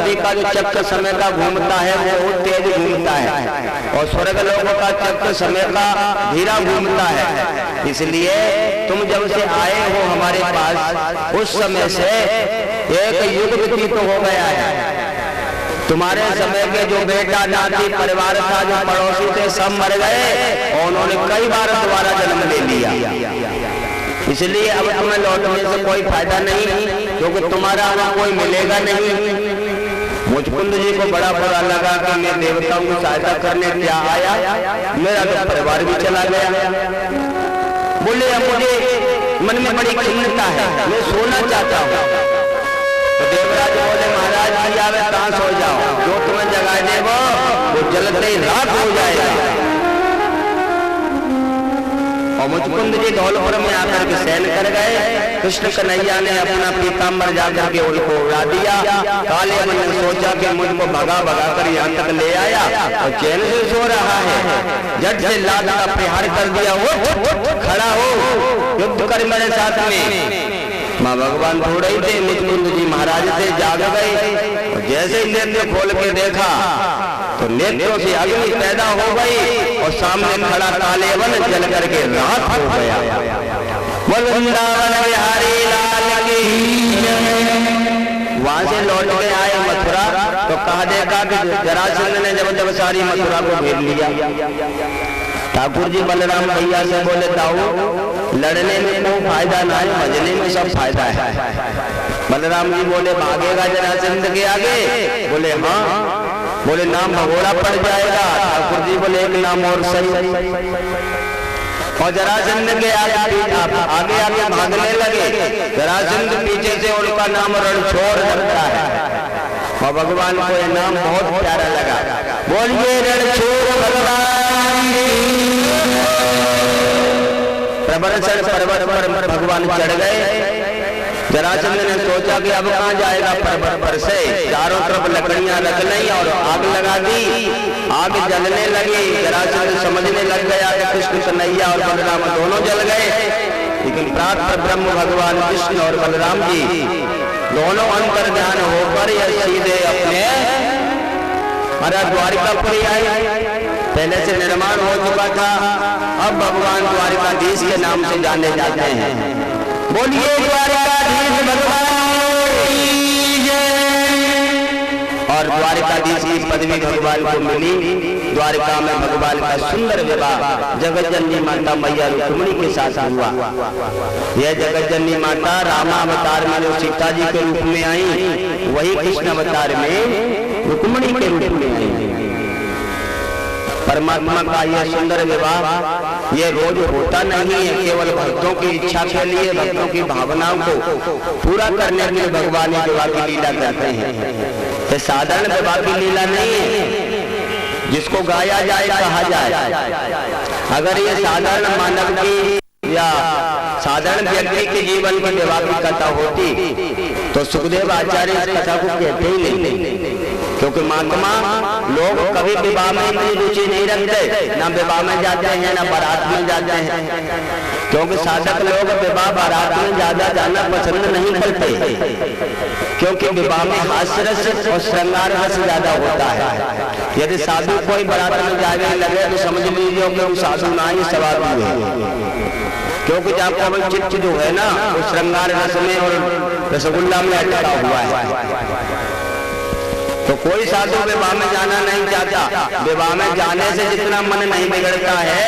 धरती का जो चक्र समय का घूमता है वो बहुत तेज घूमता है, और स्वर्ग लोगों का चक्र समय का धीरा घूमता है। इसलिए तुम जब से आए हो हमारे पास, उस समय से एक युग व्यतीत हो गया है। तुम्हारे समय के जो बेटा नाती परिवार था, जो पड़ोसी थे, सब मर गए और उन्होंने कई बार दोबारा जन्म ले लिया। इसलिए अब तुम्हें लौटने से कोई फायदा नहीं, क्योंकि तुम्हारा वहां कोई मिलेगा नहीं। मुचकुंद जी को बड़ा बुरा लगा कि मैं देवताओं की सहायता करने क्या आया, मेरा तो परिवार भी चला गया। बोले अब मुझे मन में बड़ी खिन्नता है, मैं सोना चाहता हूँ। तो देवराज बोले महाराज जी आवे कहाँ सो जाओ, जो तुम्हें जगाए दे वो जलते ही रात हो जाएगा। और मुचकुंद जी धौलपुर में आकर के शयन कर गए। कृष्ण कन्हैया ने अपना पीताम्बर जाकर के उनको उड़ा दिया। काले मन ने सोचा कि मुझको भगा भगा कर यहाँ तक ले आया और चैन से सो रहा है। झट से लात का प्रहार कर दिया, वो खड़ा हो, युद्ध कर मेरे साथ में। माँ भगवान थोड़े ही थे, मुचकुंद जी महाराज थे, जाग गए। और जैसे ही नेत्र खोल के देखा तो नेत्रों से अग्नि पैदा हो गई और सामने खड़ा कालेवन जल करके रात हो गया। वृंदावन बिहारी लाल की। वहां से लौट के आए मथुरा, तो कहा देखा कि जरासंध ने जब सारी मथुरा को घेर लिया। ठाकुर जी बलराम भैया से बोले ताऊ लड़ने में कोई फायदा ना है, भजने में सब फायदा है। बलराम जी बोले भागेगा जरासंध के आगे? बोले हाँ। बोले नाम भगोड़ा पड़ जाएगा। ठाकुर जी बोले एक नाम और सही। और जरासंध के आगे आगे भागने लगे। जरासंध पीछे से उनका नाम रणछोड़ लगता है, और भगवान को यह नाम बहुत प्यारा लगा। बोलिए रणछोड़ भगवान। प्रबलसर पर्वत पर भगवान चढ़ गए। जरासंध ने सोचा कि अब कहाँ जाएगा पर्वत पर से। चारों तरफ लकड़ियां रख ली और आग लगा दी। आग जलने लगी। जरासंध समझने लग गया कि कृष्ण कन्हैया और बलराम दोनों जल गए। लेकिन प्रातः ब्रह्म भगवान कृष्ण और बलराम जी दोनों अंतर ध्यान होकर यह सीधे अपने द्वारिकापुरी आए। पहले से निर्माण हो चुका था, अब भगवान द्वारिकाधीश के नाम से जाने जाते हैं। बोलिए द्वारिकाधीश भगवान की जय। और द्वारिकाधीश की पदवी भगवान को मिली। द्वारिका में भगवान का सुंदर विवाह जगत जननी माता मैया रुक्मिणी के साथ हुआ। यह जगत जननी माता रामावतार में जो सीता जी के रूप में आई, वही कृष्ण अवतार में रुक्मिणी के रूप में आई। परमात्मा का यह सुंदर विवाह ये रोज होता नहीं है। केवल भक्तों की इच्छा के लिए, भक्तों की भावनाओं को पूरा करने के लिए भगवान विवाह की लीला करते हैं। ये साधारण विवाह की लीला नहीं है जिसको गाया जाए, कहा जाए। अगर ये साधारण मानव की या साधारण व्यक्ति के जीवन की विवाह की कथा होती तो सुखदेव आचार्य इस कथा को कहते ही नहीं, क्योंकि महात्मा लोग कभी विवाह में इतनी रुचि नहीं रखते, ना विवाह में जाते हैं ना बारात में जाते हैं। क्योंकि साधक लोग विवाह बारात में ज्यादा जाना पसंद नहीं करते, क्योंकि विवाह में हास्य रस और श्रृंगार रस ज्यादा होता है। यदि साधु कोई बारात में जाने लगे तो समझ लीजिए कि साधु ना ही सवार हुए, क्योंकि जब चित्त जो है ना वो श्रृंगार रस में और रसगुल्ला में अटका हुआ है। तो कोई साधु विवाह में जाना नहीं चाहता। विवाह में जाने से जितना मन नहीं बिगड़ता है,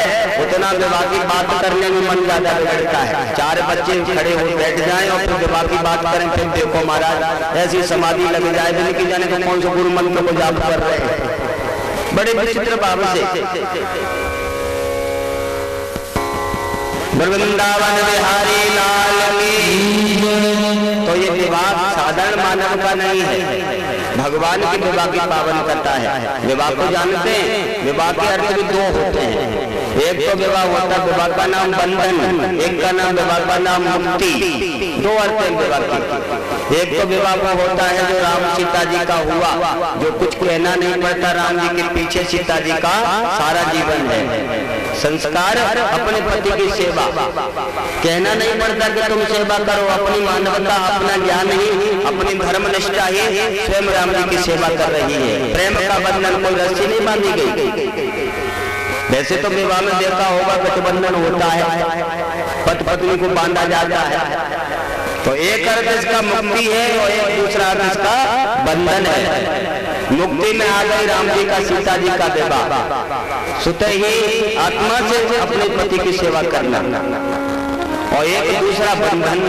उतना विवाह की बात करने में मन ज्यादा बिगड़ता है। चार बच्चे खड़े हो बैठ जाएं और फिर विवाह की बात करें, फिर देखो महाराज ऐसी समाधि लग जाए, दिन की जाने को कौन से गुरु मंत्र को जाप कर रहे हैं, बड़े विचित्र भाव से। वृंदावन बिहारी लाल की। तो ये विवाह साधारण मानव का नहीं है, भगवान की विवाह की पावन करता है। विवाह को जानते हैं, विवाह के अर्थ भी दो होते हैं। एक तो विवाह होता है, विवाह का नाम बंधन, एक का नाम विवाह का नाम मुक्ति। दो अर्थ हैं विवाह के। एक तो विवाह का होता है जो राम सीता जी का हुआ, जो कुछ कहना नहीं पड़ता, राम जी के पीछे सीता जी का सारा जीवन है। संस्कार अपने पति की सेवा, कहना नहीं पड़ता कि तुम सेवा करो, अपनी मानवता अपना ज्ञान ही अपनी धर्म निष्ठा ही स्वयं राम जी की सेवा कर रही है। प्रेम का बंधन कोई रस्सी नहीं बांधी गई। वैसे तो विवाह में देखा होगा गठबंधन होता है, पति पत्नी को बांधा जाता है, तो एक अर्थ इसका मुक्ति है और एक दूसरा अर्थ इसका बंधन है। मुक्ति में आ गई राम जी का सीता जी का विवाह, सुते ही आत्मा से अपने पति की सेवा करना, और एक दूसरा बंधन।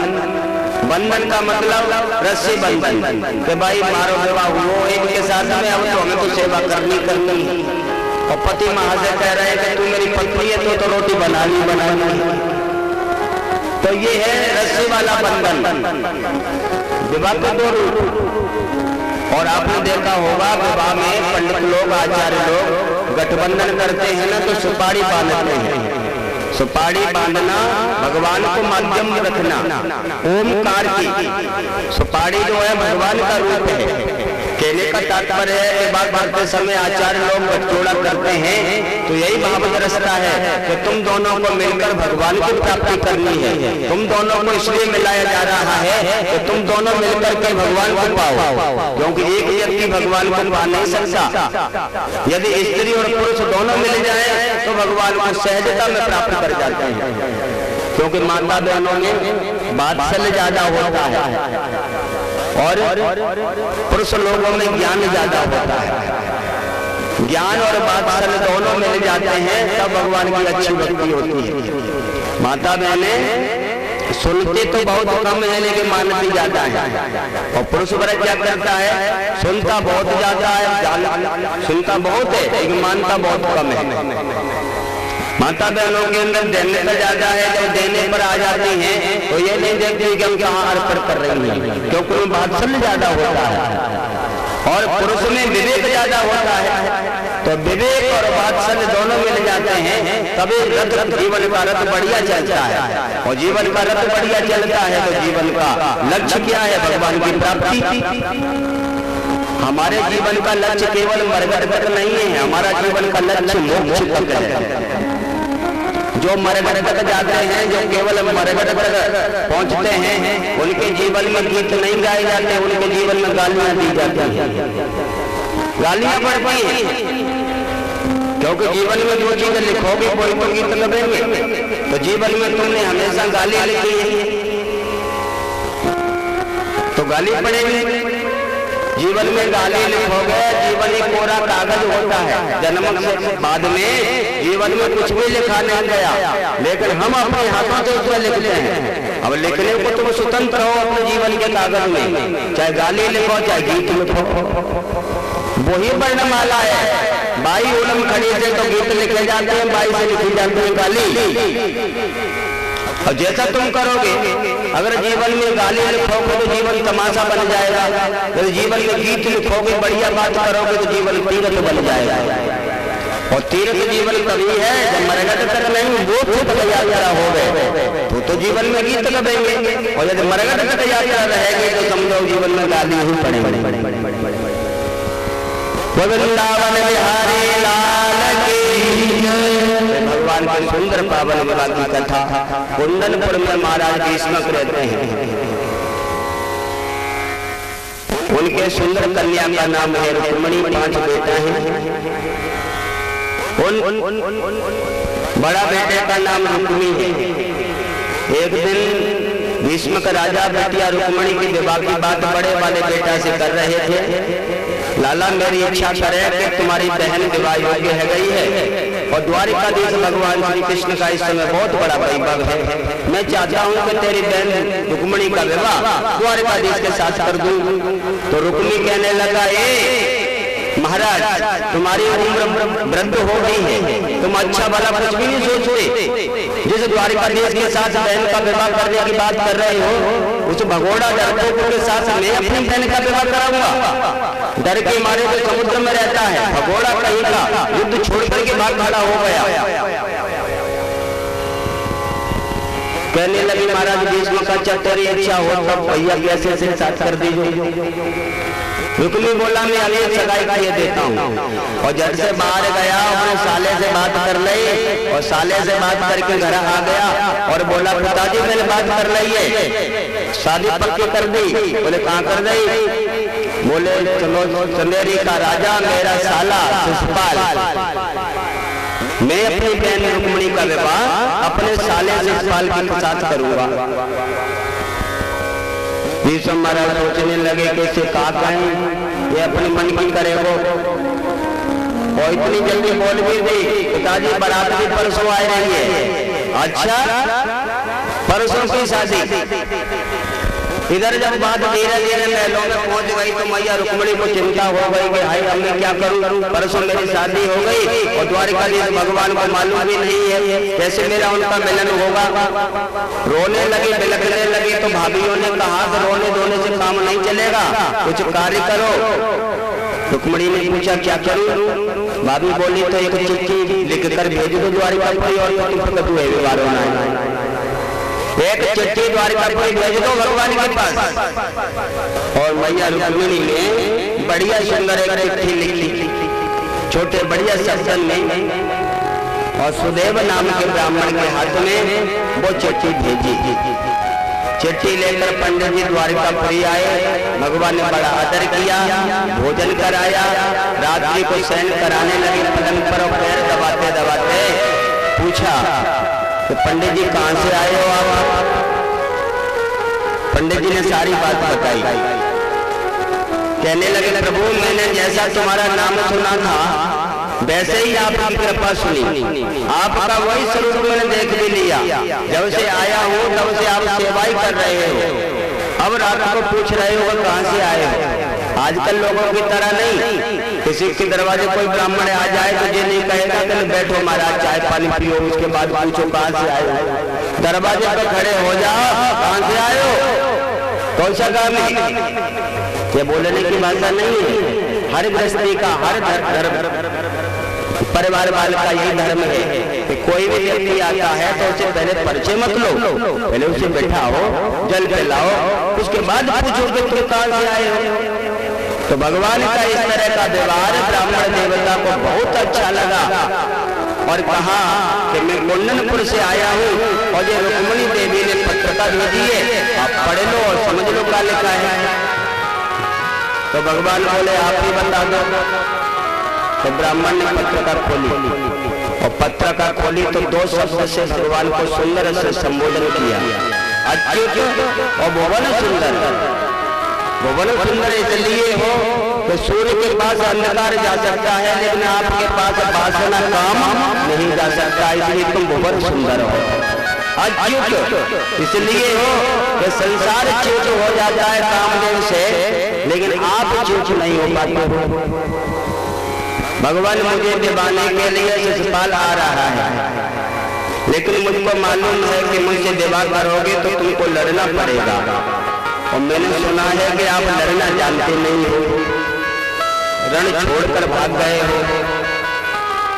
बंधन का मतलब रस्सी बंधन कि भाई मारो विवाह वो एक के साथ में, अब तो हमें तो सेवा करनी करनी। और पति महाशय कह रहे हैं कि तू मेरी पत्नी है तो रोटी बनानी बनानी। तो ये है रस्सी वाला बंधन। विवाह के दो रूप। और आपने देखा होगा विवाह में पंडित लोग, आचार्य लोग गठबंधन करते हैं ना, तो सुपारी बांधते हैं। सुपारी बांधना भगवान को माध्यम में रखना, ओमकार की सुपारी जो है भगवान का रूप है। कहने का तात्पर्य है कि बात बांधते समय आचार्य लोग बटोड़ा करते हैं, तो यही भाव दर्शता है कि तुम दोनों को मिलकर भगवान की प्राप्ति करनी है। तुम दोनों को इसलिए मिलाया जा रहा है कि तुम दोनों मिलकर के भगवान को पाओ, क्योंकि एक व्यक्ति भगवान को पा नहीं सकता। यदि स्त्री और पुरुष दोनों मिल जाए तो भगवान को सहजता में प्राप्त कर जाते हैं, क्योंकि माता बहनों में वात्सल्य ज्यादा होता है और पुरुष लोगों में ज्ञान ज्यादा होता है। ज्ञान और वात्सल्य दोनों मिल जाते हैं तब भगवान की अच्छी भक्ति होती है। माता बहनें सुनते तो बहुत कम है लेकिन मानती ज्यादा है, और पुरुष वर्ग क्या करता है, सुनता बहुत ज्यादा है, सुनता बहुत है लेकिन मानता बहुत कम है। माता बहनों के अंदर देने का ज्यादा है, जब देने पर आ जाती हैं तो ये नहीं देखती कि हम कहाँ अर्पण कर रही हैं, क्योंकि उनमें वात्सल्य ज्यादा होता है। और पुरुष में विवेक ज्यादा होता है, तो विवेक और वात्सल्य दोनों मिल जाते हैं, तभी रथ जीवन का रथ बढ़िया चलता है। और जीवन का रथ बढ़िया चलता है तो जीवन का लक्ष्य क्या है, भगवान की प्राप्ति। हमारे जीवन का लक्ष्य केवल मरघट तक नहीं है, हमारा जीवन का लक्ष्य मोक्ष तक है। जो मरघट तक जाते हैं, जो केवल मरघट तक पहुंचते हैं, उनके जीवन में गीत नहीं गाए जाते, उनके जीवन में गालियां दी जाती हैं, गालियां पड़ती हैं। क्योंकि जीवन में जो चीजें लिखोगे कोई तो गीत लगेंगे, तो जीवन में तुमने हमेशा गाली लिखी है तो गाली पड़ेगी। जीवन में गाली लिखोगे, जीवन एक कोरा कागज होता है, जन्म से बाद में जीवन में कुछ भी लिखा नहीं गया, लेकिन हम अपने हाथों से उसमें लिखते हैं। अब लिखने को तुम स्वतंत्र हो अपने जीवन के कागज में, चाहे गाली लिखो चाहे गीत लिखो, वही वर्णमाला है। बाई उलम खड़ी से तो गीत लिखे जाते हैं, बाई से लिखी जाती है गाली। और जैसा तुम करोगे, अगर जीवन में गाली लिखोगे तो जीवन तमाशा बन जाएगा, यदि जीवन में गीत लिखोगे, बढ़िया बात करोगे तो जीवन तीर्थ बन जाएगा। और तीर्थ जीवन कभी है जब मरघट तक नहीं, वो तक यात्रा हो गए तो जीवन में गीत लगेंगे, और यदि मरघट तक यात्रा रहेगी तो समझो जीवन में गाली ही पड़ेगी। वृंदावन बिहारी लाल की भगवान की सुंदर पावन विवाह की कथा कुंदनपुर में महाराज भीष्मक रहते हैं। उनके सुंदर कन्या का नाम है रुक्मिणी, 5 बेटा हैं। बड़ा बेटे का नाम रुक्मी है। एक दिन भीष्मक राजा बेटिया रुक्मिणी की विवाह की बात बड़े वाले बेटा से कर रहे थे। लाला मेरी इच्छा करे कि तुम्हारी बहन विवाह योग्य है गई है, और द्वारिकाधीश भगवान श्री कृष्ण का इस समय बहुत बड़ा वैभव है, मैं चाहता हूँ कि तेरी बहन रुक्मिणी का विवाह द्वारिकाधीश के साथ कर दूं। तो रुक्मी कहने लगा, महाराज तुम्हारी उम्र वृद्ध हो गई है, तुम अच्छा भला कुछ भी नहीं सोचते, जिस द्वारिकाधीश के साथ बहन का विवाह करने की बात कर रहे हो, उस भगोड़ा डरपोक के साथ मैं अपनी बहन का विवाह कराऊंगा। डर के मारे तो समुद्र में रहता है, भगोड़ा कहीं का युद्ध छोड़ करके भाग खड़ा हो गया। कहने लगी, महाराज भीष्म का चतरी अच्छा हो तब भैया कैसे से साथ कर दीजिए। रुक्मी बोला, मैं अनेक सगाई किए देता हूँ, और जब से बाहर गया अपने साले से बात कर ली, और साले से बात करके घर आ गया और बोला, पिताजी मैंने बात कर ली है, शादी पक्की कर दी। बोले कहाँ कर दी? बोले चलो चंदेरी का राजा मेरा साला शिशुपाल, मैं अपनी बहन रुक्मिणी का विवाह अपने साले शिशुपाल के साथ करूंगा। भीष्म महाराज सोचने लगे कैसे कहा कहें, ये अपने मन की करे वो, और इतनी जल्दी बोल भी दी पिताजी बारात भी परसों आए रही है। अच्छा परसों की शादी। इधर जब बात धीरे धीरे महलों में पहुंच गई तो मैया रुक्मिणी को चिंता हो गई कि हाय अब मैं क्या करूं, परसों मेरी शादी हो गई और द्वारिकाधीश भगवान को मालूम भी नहीं है कैसे मेरा उनका मिलन होगा। रोने लगी, बिलखने लगी तो भाभीियों ने कहा कि रोने धोने से काम नहीं चलेगा, कुछ कार्य करो। रुक्मिणी ने पूछा क्या करूं? भाभी बोली तो एक चिट्ठी लिखकर भेज दो द्वारिकापुरी और एक चिट्ठी द्वारिकापुरी भेज दो भगवान के पास। और मैया रुक्मिणी ने बढ़िया सुंदर एक चिट्ठी लिखी छोटे बढ़िया शब्दन में, और सुदेव नाम के ब्राह्मण के हाथ में वो चिट्ठी भेजी। चिट्ठी लेकर पंडित जी द्वारिकापुरी आए। भगवान ने बड़ा आदर किया, भोजन कराया, रात्रि को शयन कराने लगे पलंग पर और पैर दबाते दबाते पूछा कि पंडित जी कहाँ से आए हो आप? पंडित जी ने सारी बात बताई। कहने लगे प्रभु मैंने जैसा तुम्हारा नाम सुना था वैसे ही आपकी कृपा सुनी, आपका वही स्वरूप मैंने देख भी लिया। जब से आया हूँ तब से आप सेवाई कर रहे हो, अब रात को पूछ रहे हो कहाँ से आए हो। आजकल लोगों की तरह नहीं, किसी के दरवाजे कोई ब्राह्मण आ जाए तो ये नहीं कहेगा कि बैठो महाराज चाय पानी पियो, उसके बाद पूछो कहाँ से आए हो। दरवाजे पर खड़े हो जाओ, कहाँ से आए हो, कौन सा गाँव में। ये बोलने की भाषा नहीं है। हर गृहस्थी का हर धर्म परिवार वाले का यही धर्म है कि कोई भी व्यक्ति आता है तो उसे पहले परिचय मत लो, पहले उसे बैठाओ, जल पिलाओ, उसके बाद पूछो कि तुम कहाँ से आए हो। तो भगवान का इस तरह का व्यवहार ब्राह्मण देवता को बहुत अच्छा लगा और कहा कि मैं कुंडनपुर से आया हूँ और ये रुक्मिणी देवी ने पत्रिका भेजी है, आप पढ़ लो और समझ लो क्या लिखा है। तो भगवान बोले आप ही बता दो। तो ब्राह्मण ने पत्रिका खोली और पत्रिका खोली तो दो शब्द से भगवान को सुंदर से संबोधन किया, अच्युत और भुवन सुंदर। भुवन सुंदर इसलिए हो कि सूर्य के पास अंधकार जा सकता है लेकिन आपके पास वासना काम नहीं जा सकता, इसलिए तुम भुवन सुंदर हो। अच्युत इसलिए हो कि संसार च्युत हो जाता है कामदेव से, लेकिन आप च्युत नहीं हो पाते। भगवान मुझे दिवाने के लिए शिशुपाल आ रहा है, लेकिन मुझको मालूम है कि मुझसे विवाह करोगे तो तुमको लड़ना पड़ेगा, और मैंने सुना है कि आप लड़ना जानते नहीं हो, रण छोड़कर भाग गए हो,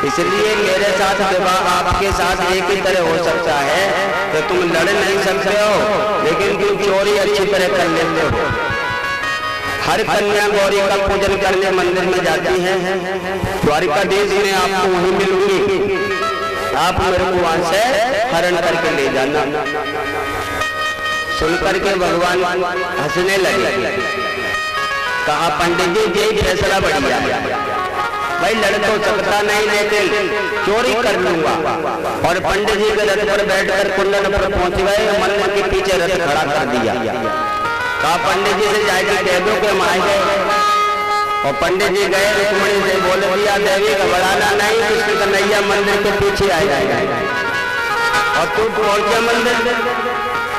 इसलिए मेरे साथ विवाह आपके साथ एक ही तरह हो सकता है कि तुम लड़ नहीं सकते हो लेकिन तुम चोरी अच्छी तरह कर लेते हो। हर कन्या गौरी का पूजन करने मंदिर में जाती है, द्वारिकाधीश में आपको वहीं मिलूंगी, आप मेरे को वहां से हरण करके ले जाना। सुनकर के भगवान हंसने लगे। कहा पंडित जी यही फैसला बढ़िया, भाई लड़ तो सकता नहीं लेकिन चोरी कर लूंगा। और पंडित जी के रथ पर बैठकर कुंडन पर पहुंच गए, मंदिर के पीछे रथ खड़ा कर दिया। कहा पंडित जी से जाके कह दो कि हम आए गए। और पंडित जी गए, रुक्मिणी से बोल दिया देवी घबराना नहीं, उसकी कन्हैया मंदिर के पीछे आ जाएगा। और तू पहुंचे मंदिर,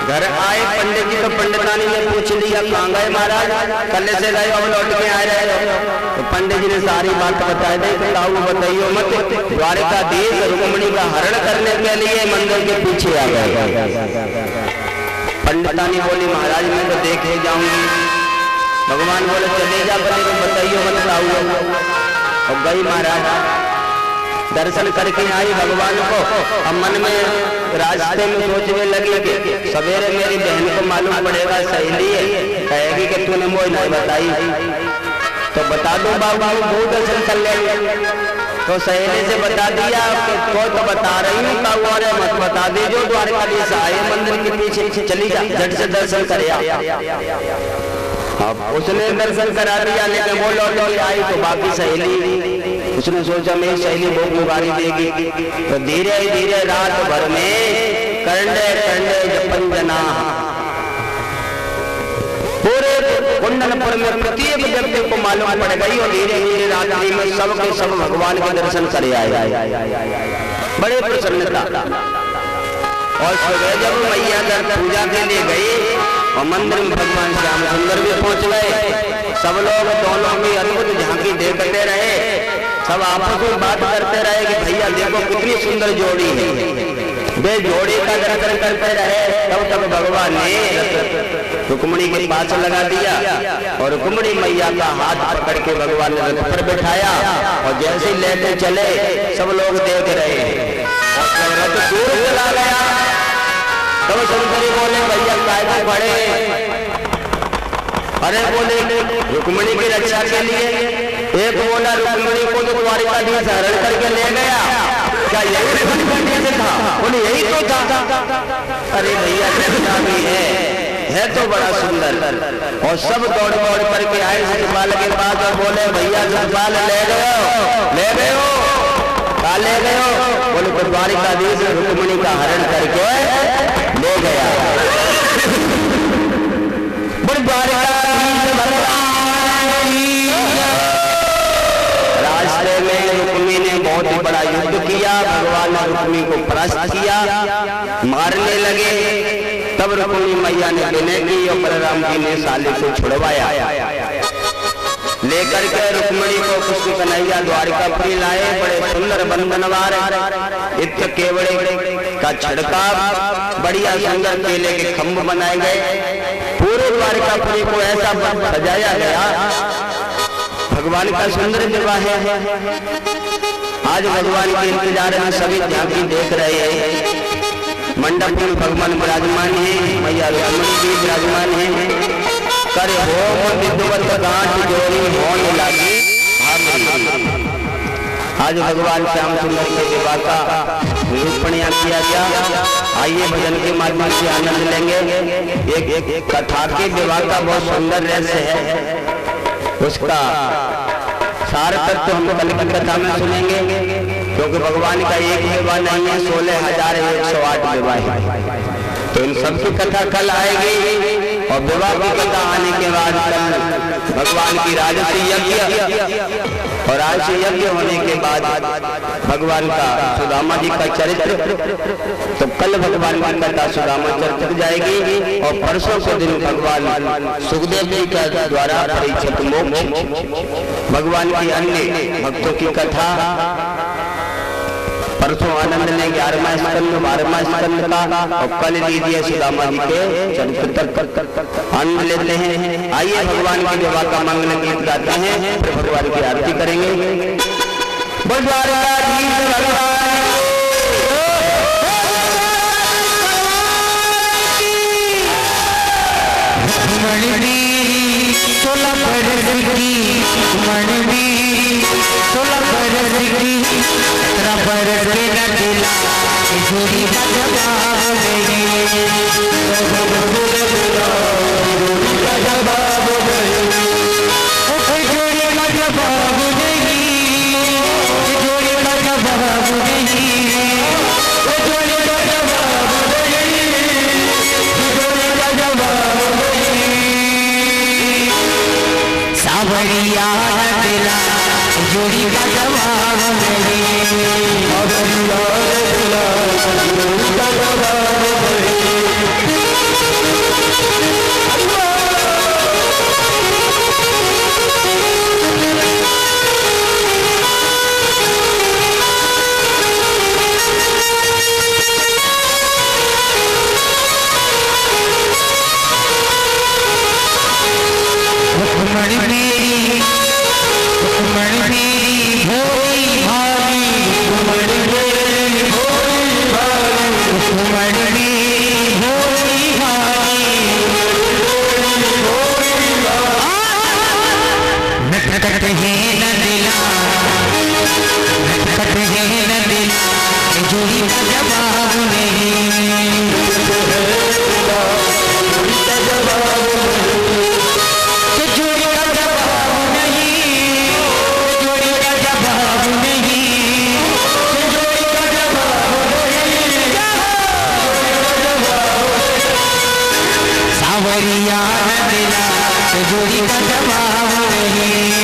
घर आए पंडित जी तो पंडितानी ने पूछ लिया कहाँ गए महाराज, कल से गए और लौट के आ रहे हो। तो पंडित जी ने सारी बात बताई दी। बताइयो मत, द्वारिकाधीश रुक्मिणी का हरण करने के लिए मंदिर के पीछे आ गए। पंडितानी बोली महाराज मैं तो देख ही जाऊंगी। भगवान बोले चले जा, बने तो बताइयो मत आओ। और गई महाराज, दर्शन करके आई भगवान को। अब मन में रास्ते में सोचने लगी कि सवेरे मेरी बहन को मालूम पड़ेगा, सहेली है, कहेगी कि तूने मुझे नहीं बताई। तो बता दो बाबा वो दर्शन कर लेंगे। तो सहेली से बता दिया कोई तो बता रही हूँ कागवारे मत बता दीजिए द्वारकाधीश आए मंदिर के पीछे चली जा झट से दर्शन करे। अब उसने दर्शन करा दिया लेकिन वो लौट आई तो बाकी सहेली उसने सोचा मेरी सहेली बहुत मुबारी देगी। तो धीरे धीरे रात भर में कंडे कंडे जपन जना पूरे कुंडनपुर में प्रत्येक व्यक्ति को मालूम पड़ गई और धीरे धीरे रात्रि में सब के सब भगवान के दर्शन करे आए। बड़े प्रसन्नता। और सुबह जब मैया पूजा के लिए गई और मंदिर में भगवान श्याम सुंदर भी पहुंच गए। सब लोग दोनों की अद्भुत झांकी देखते रहे। सब आपस में बात करते रहे कि भैया देखो कितनी सुंदर जोड़ी है। वे जोड़ी का दर्शन करते रहे। तब तक भगवान ने रुक्मिणी के पास लगा दिया और रुक्मिणी मैया का हाथ पकड़ के भगवान ने रथ पर बैठाया और जैसे ही लेते चले सब लोग देख रहे हैं। और जब रथ दूर चला गया तब शंकरी बोले भैया काय पड़े। अरे बोले रुक्मिणी की रक्षा के लिए। एक बोला रुक्मिणी को तो द्वारकाधीश हरण करके ले गया, क्या यही करने से था? बोले यही तो था। अरे भैया रक्षा भी है तो बड़ा सुंदर। और सब दौड़ दौड़ करके आए सतपाल के पास और बोले भैया सतपाल ले गए हो कहा ले गए हो? बोले तो द्वारकाधीश रुक्मिणी का हरण करके ले गया। रास्ते में रुक्मिणी ने बहुत ही बड़ा युद्ध किया। भगवान ने रुक्मिणी को परास्त किया, मारने लगे। तब रुक्मिणी मैया ने विनय की और बलराम जी ने साले को छुड़वाया। लेकर के रुक्मिणी को कृष्ण कन्हैया द्वारकापुरी लाए। बड़े सुंदर बंधनवार इत्र केवड़े का छिड़काव, बढ़िया सुंदर केले के खम्भ बनाए गए। पूरे द्वारकापुरी को ऐसा सजाया गया। भगवान का सुंदर विवाह है। आज भगवान के इंतजार में सभी झांकी देख रहे हैं। मंडप में भगवान विराजमान है, मैया रुक्मिणी जी विराजमान है। करे होम विद्वत गांठ जोड़ी होने लगी। आज भगवान श्याम सुंदर के विवाह का निरूपणिया किया गया। आइए भजन के माध्यम से आनंद लेंगे। एक कथा के विवाह का बहुत सुंदर रहस्य है। उसका सार तत्व हम कल की कथा में सुनेंगे, क्योंकि भगवान का एक विवाह नहीं है, 16,108 विवाह है। तो इन सब की कथा कल आएगी। और विवाह की कथा आने के बाद कल भगवान की राजसी यज्ञ और राजसी यज्ञ होने के बाद भगवान का सुदामा जी का चरित्र। तो कल भगवान की कथा सुदामा चरित्र जाएगी। और परसों के दिन भगवान सुखदेव जी के द्वारा परीक्षित मोक्ष, भगवान की अन्य भक्तों की कथा। परसों आनंद ने 11वां स्कंद 12वां स्कंद का और कल लीजिए सुदामा जी के चरित्र तक आनंद लेते हैं। आइए भगवान के विवाह का मंगल गीत गाते हैं, फिर भगवान की आरती करेंगे। सावरिया दिला जोड़ी का जवाब मणि मेरी भोरी है न दिला, नटखट है न दिला, जोड़ी का जवाब नहीं। सावरिया न दिला, जोड़ी का जवाब नहीं।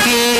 के